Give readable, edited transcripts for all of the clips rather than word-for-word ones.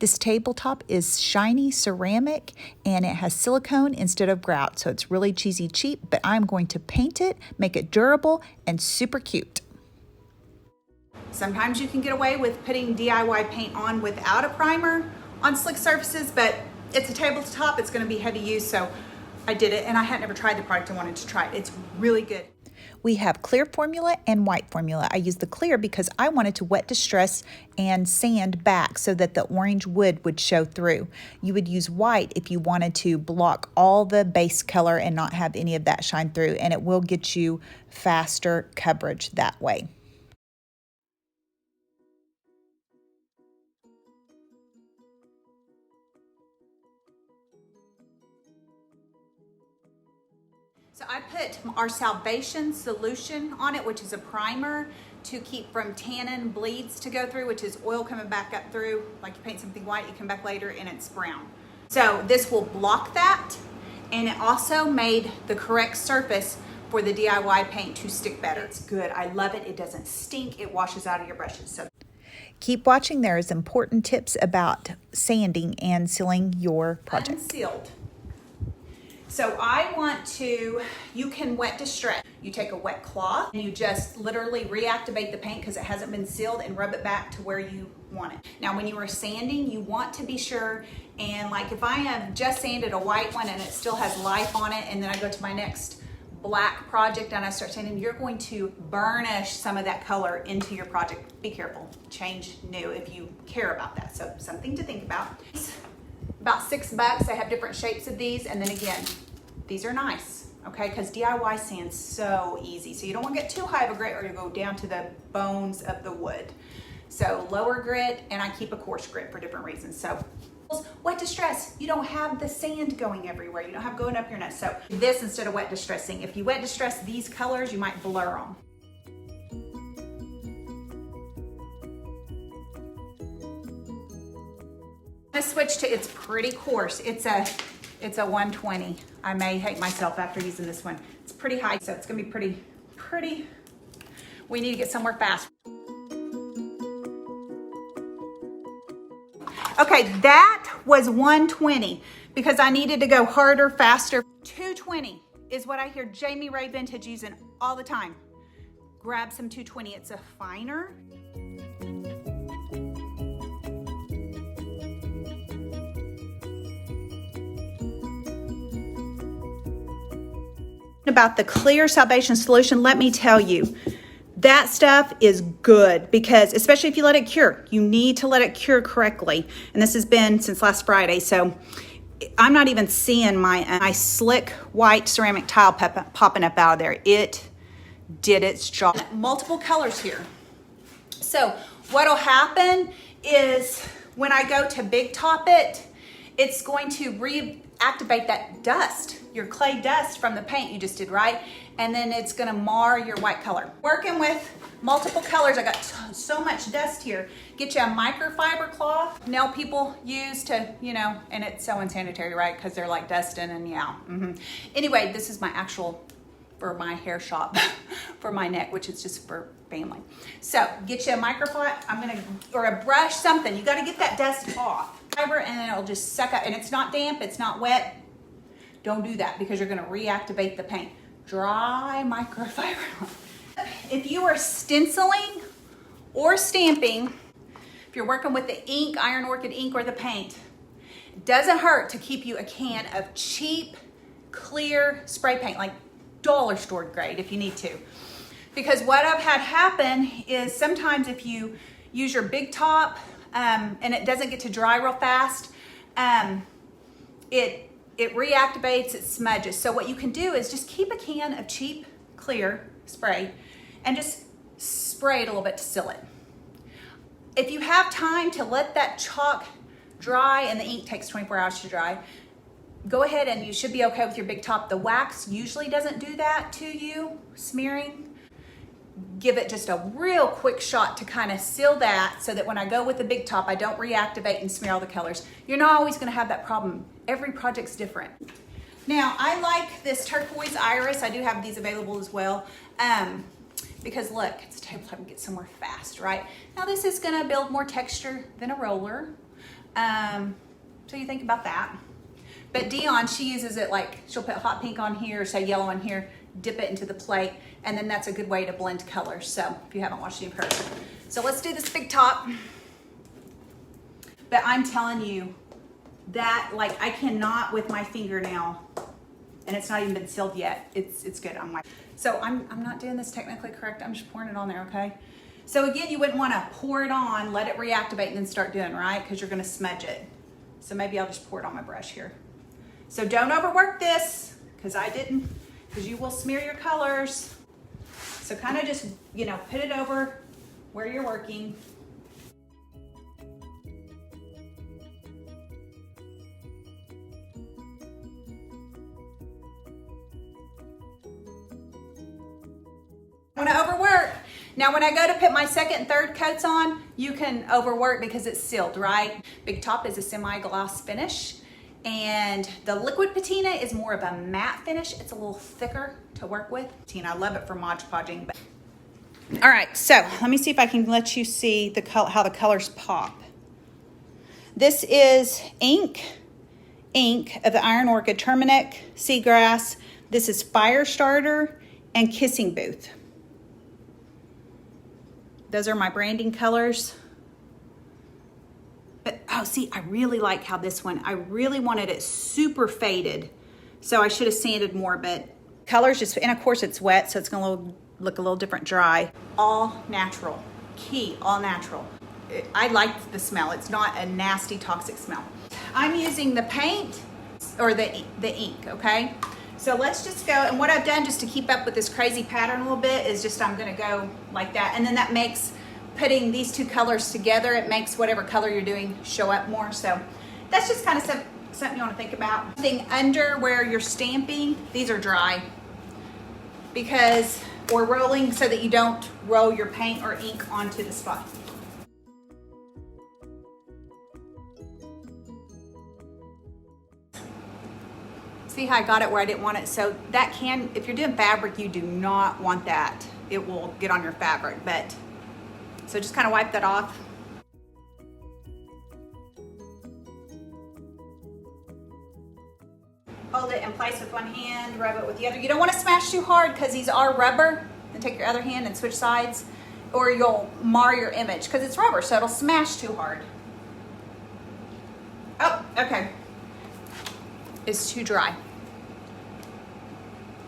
This tabletop is shiny ceramic and it has silicone instead of grout, so it's really cheesy cheap, but I'm going to paint it, make it durable and super cute. Sometimes you can get away with putting DIY paint on without a primer on slick surfaces, but it's a tabletop, it's going to be heavy use, so I did it, and I had never tried the product. I wanted to try it. It's really good. We have clear formula and white formula. I used the clear because I wanted to wet distress and sand back so that the orange wood would show through. You would use white if you wanted to block all the base color and not have any of that shine through, and it will get you faster coverage that way. So I put our Salvation solution on it, which is a primer to keep from tannin bleeds to go through, which is oil coming back up through. Like you paint something white, you come back later and it's brown. So this will block that, and it also made the correct surface for the DIY paint to stick better. It's good. I love it. It doesn't stink. It washes out of your brushes. So keep watching. There is important tips about sanding and sealing your project. Unsealed. So you can wet distress. You take a wet cloth and you just literally reactivate the paint because it hasn't been sealed and rub it back to where you want it. Now when you are sanding, you want to be sure, and like if I have just sanded a white one and it still has life on it, and then I go to my next black project and I start sanding, you're going to burnish some of that color into your project. Be careful, change new if you care about that. So something to think about. About $6. I have different shapes of these, and then again, these are nice, okay? Because DIY sand's so easy. So you don't want to get too high of a grit or you go down to the bones of the wood. So lower grit, and I keep a coarse grit for different reasons. So wet distress, you don't have the sand going everywhere. You don't have going up your nose. So this instead of wet distressing. If you wet distress these colors, you might blur them. I'm gonna switch to, it's pretty coarse. It's a 120. I may hate myself after using this one. It's pretty high, so it's gonna be pretty. We need to get somewhere fast. Okay, that was 120 because I needed to go harder, faster. 220 is what I hear Jamie Ray Vintage using all the time. Grab some 220, it's a finer. About the clear Salvation solution, let me tell you, that stuff is good because, especially if you let it cure, you need to let it cure correctly. And this has been since last Friday, so I'm not even seeing my slick white ceramic tile popping up out of there. It did its job. Multiple colors here. So what'll happen is when I go to big top it, it's going to reactivate that dust, your clay dust from the paint you just did, right? And then it's gonna mar your white color. Working with multiple colors, I got so much dust here. Get you a microfiber cloth. Nail people use to, and it's so unsanitary, right? Because they're like dusting and yeah. Anyway, this is my actual, for my hair shop, for my neck, which is just for family. So get you a microfiber, or a brush, something. You gotta get that dust off. Fiber, and then it'll just suck up, and it's not damp, it's not wet. Don't do that because you're gonna reactivate the paint. Dry microfiber. If you are stenciling or stamping, if you're working with the ink, Iron Orchid ink or the paint, it doesn't hurt to keep you a can of cheap, clear spray paint, like dollar store grade if you need to. Because what I've had happen is sometimes if you use your big top and it doesn't get to dry real fast, it reactivates, it smudges. So what you can do is just keep a can of cheap, clear spray and just spray it a little bit to seal it. If you have time to let that chalk dry, and the ink takes 24 hours to dry, go ahead and you should be okay with your big top. The wax usually doesn't do that to you, smearing. Give it just a real quick shot to kind of seal that so that when I go with the big top, I don't reactivate and smear all the colors. You're not always gonna have that problem. Every project's different. Now, I like this turquoise iris. I do have these available as well. Because look, it's a tabletop and get somewhere fast, right? Now this is gonna build more texture than a roller. So you think about that. But Dion, she uses it like, she'll put hot pink on here, say yellow on here, dip it into the plate, and then that's a good way to blend colors. So if you haven't watched it in person. So let's do this big top. But I'm telling you that, like, I cannot with my fingernail, and it's not even been sealed yet. It's good on my, so I'm not doing this technically correct. I'm just pouring it on there, okay? So again, you wouldn't want to pour it on, let it reactivate, and then start doing, right? Because you're going to smudge it. So maybe I'll just pour it on my brush here. So don't overwork this, because I didn't, because you will smear your colors. So kind of just, you know, put it over where you're working. I want to overwork. Now when I go to put my second and third coats on, you can overwork because it's sealed, right? Big Top is a semi-gloss finish, and the liquid patina is more of a matte finish. It's a little thicker to work with. I love it for Mod Podging. But all right, so let me see if I can let you see the how the colors pop. This is ink of the Iron Orchid, Turmeric, Seagrass. This is Firestarter and Kissing Booth. Those are my branding colors. But, oh, see, I really like how this one, I really wanted it super faded. So I should have sanded more, but colors just, and of course it's wet, so it's gonna look a little different dry. All natural, key, all natural. I like the smell. It's not a nasty, toxic smell. I'm using the paint or the ink, okay? So let's just go, and what I've done just to keep up with this crazy pattern a little bit is just I'm gonna go like that, and then that makes putting these two colors together, it makes whatever color you're doing show up more. So that's just kind of something you wanna think about. Thing under where you're stamping, these are dry because we're rolling so that you don't roll your paint or ink onto the spot. See how I got it where I didn't want it? So that can, if you're doing fabric, you do not want that. It will get on your fabric, but, so just kind of wipe that off. Hold it in place with one hand, rub it with the other. You don't want to smash too hard because these are rubber. Then take your other hand and switch sides, or you'll mar your image because it's rubber, so it'll smash too hard. Oh, okay. It's too dry.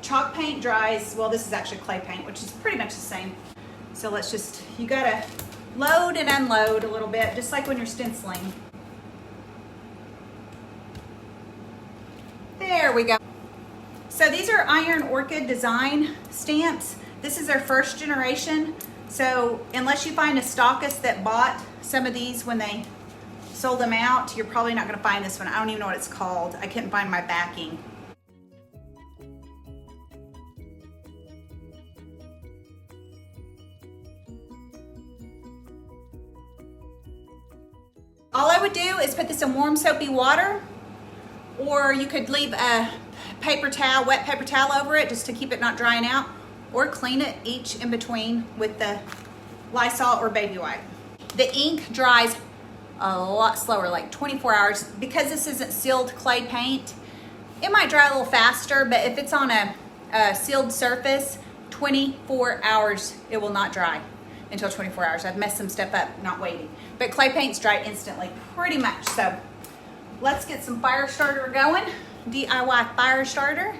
Chalk paint dries, well, this is actually clay paint, which is pretty much the same. So let's just, you gotta load and unload a little bit, just like when you're stenciling. There we go. So these are Iron Orchid design stamps. This is their first generation. So unless you find a stockist that bought some of these when they sold them out, you're probably not going to find this one. I don't even know what it's called. I couldn't find my backing. All I would do is put this in warm soapy water, or you could leave a paper towel, wet paper towel over it just to keep it not drying out, or clean it each in between with the Lysol or baby wipe. The ink dries a lot slower, like 24 hours. Because this isn't sealed clay paint, it might dry a little faster, but if it's on a sealed surface, 24 hours, it will not dry until 24 hours. I've messed some stuff up not waiting. But clay paints dry instantly, pretty much. So let's get some Firestarter going. DIY Firestarter.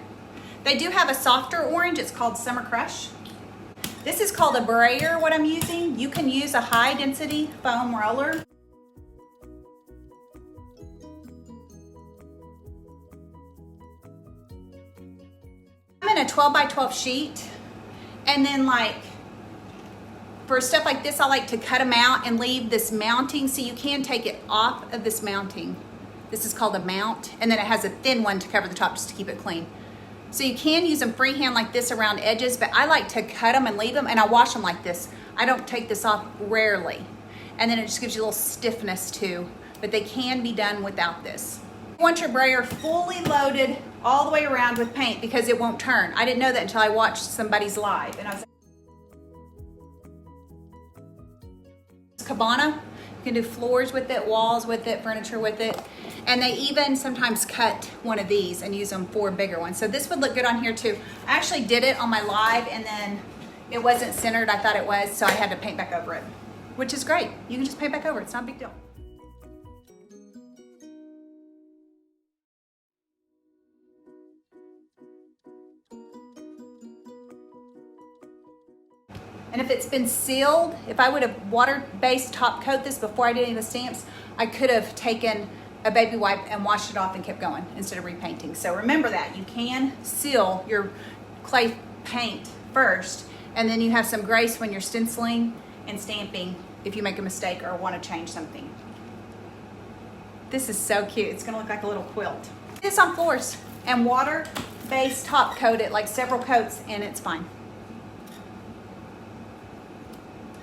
They do have a softer orange. It's called Summer Crush. This is called a brayer, what I'm using. You can use a high density foam roller. I'm in a 12 by 12 sheet, and then like for stuff like this, I like to cut them out and leave this mounting so you can take it off of this mounting. This is called a mount, and then it has a thin one to cover the top just to keep it clean. So you can use them freehand like this around edges, but I like to cut them and leave them, and I wash them like this. I don't take this off rarely. And then it just gives you a little stiffness too, but they can be done without this. You want your brayer fully loaded all the way around with paint because it won't turn. I didn't know that until I watched somebody's live, and I was CUBANO. You can do floors with it, walls with it, furniture with it. And they even sometimes cut one of these and use them for bigger ones. So this would look good on here too. I actually did it on my live and then it wasn't centered. I thought it was, so I had to paint back over it, which is great. You can just paint back over it. It's not a big deal. And if it's been sealed, if I would have water-based top coat this before I did any of the stamps, I could have taken a baby wipe and washed it off and kept going instead of repainting. So remember that. You can seal your clay paint first, and then you have some grace when you're stenciling and stamping if you make a mistake or want to change something. This is so cute. It's gonna look like a little quilt. This on floors and water-based top coat it like several coats and it's fine.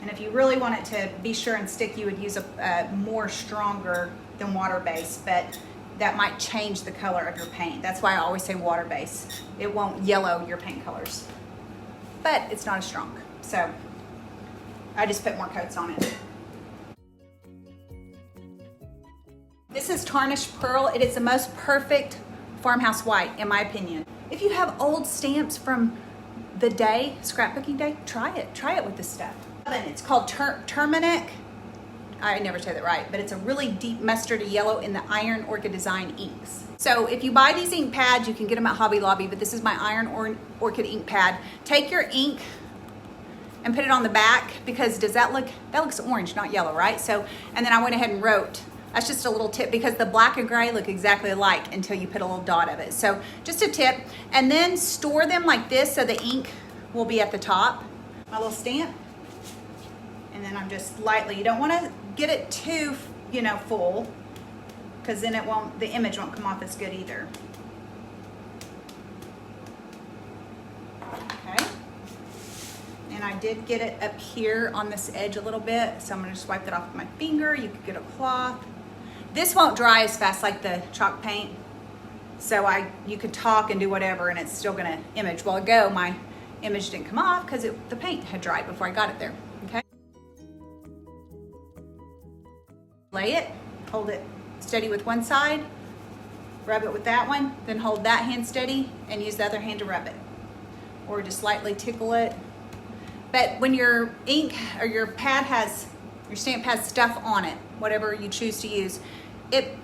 And if you really want it to be sure and stick, you would use a more stronger than water-based, but that might change the color of your paint. That's why I always say water-based. It won't yellow your paint colors, but it's not as strong. So I just put more coats on it. This is Tarnished Pearl. It is the most perfect farmhouse white, in my opinion. If you have old stamps from the day, scrapbooking day, try it. Try it with this stuff. It's called Turmeric. I never say that right, but it's a really deep mustardy yellow in the Iron Orchid Design inks. So if you buy these ink pads, you can get them at Hobby Lobby, but this is my Iron Orchid ink pad. Take your ink and put it on the back because that looks orange, not yellow, right? So, and then I went ahead and wrote. That's just a little tip because the black and gray look exactly alike until you put a little dot of it. So just a tip. And then store them like this so the ink will be at the top. My little stamp. And then I'm just lightly, you don't want to get it too, full because then the image won't come off as good either. Okay. And I did get it up here on this edge a little bit, so I'm going to just wipe that off with my finger. You could get a cloth. This won't dry as fast like the chalk paint, so you could talk and do whatever and it's still going to image. Well, my image didn't come off because the paint had dried before I got it there. Okay. Lay it, hold it steady with one side, rub it with that one, then hold that hand steady and use the other hand to rub it. Or just lightly tickle it. But when your ink or your stamp has stuff on it, whatever you choose to use, it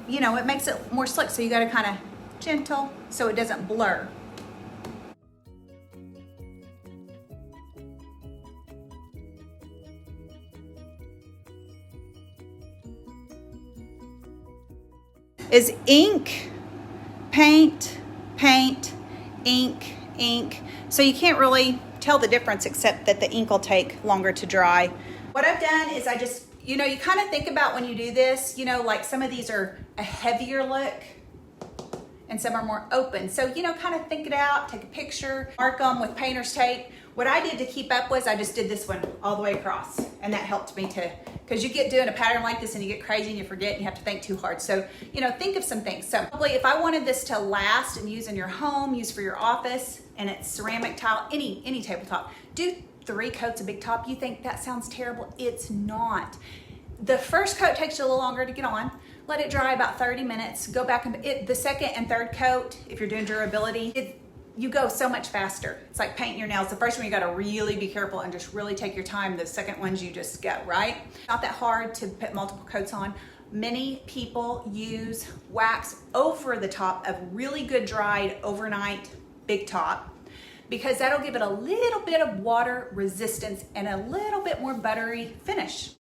makes it more slick. So you gotta kind of gentle so it doesn't blur. Is ink, paint, paint, ink, ink. So you can't really tell the difference except that the ink will take longer to dry. What I've done is I just, you kind of think about when you do this, like some of these are a heavier look and some are more open. So, kind of think it out, take a picture, mark them with painter's tape. What I did to keep up was I just did this one all the way across and that helped me because you get doing a pattern like this and you get crazy and you forget and you have to think too hard. So, think of some things. So probably if I wanted this to last and use in your home, use for your office, and it's ceramic tile, any tabletop, do 3 coats of big top. You think that sounds terrible? It's not. The first coat takes you a little longer to get on. Let it dry about 30 minutes. Go back and the second and third coat, if you're doing durability, you go so much faster. It's like painting your nails. The first one you gotta really be careful and just really take your time. The second ones you just go, right? Not that hard to put multiple coats on. Many people use wax over the top of really good dried overnight big top because that'll give it a little bit of water resistance and a little bit more buttery finish.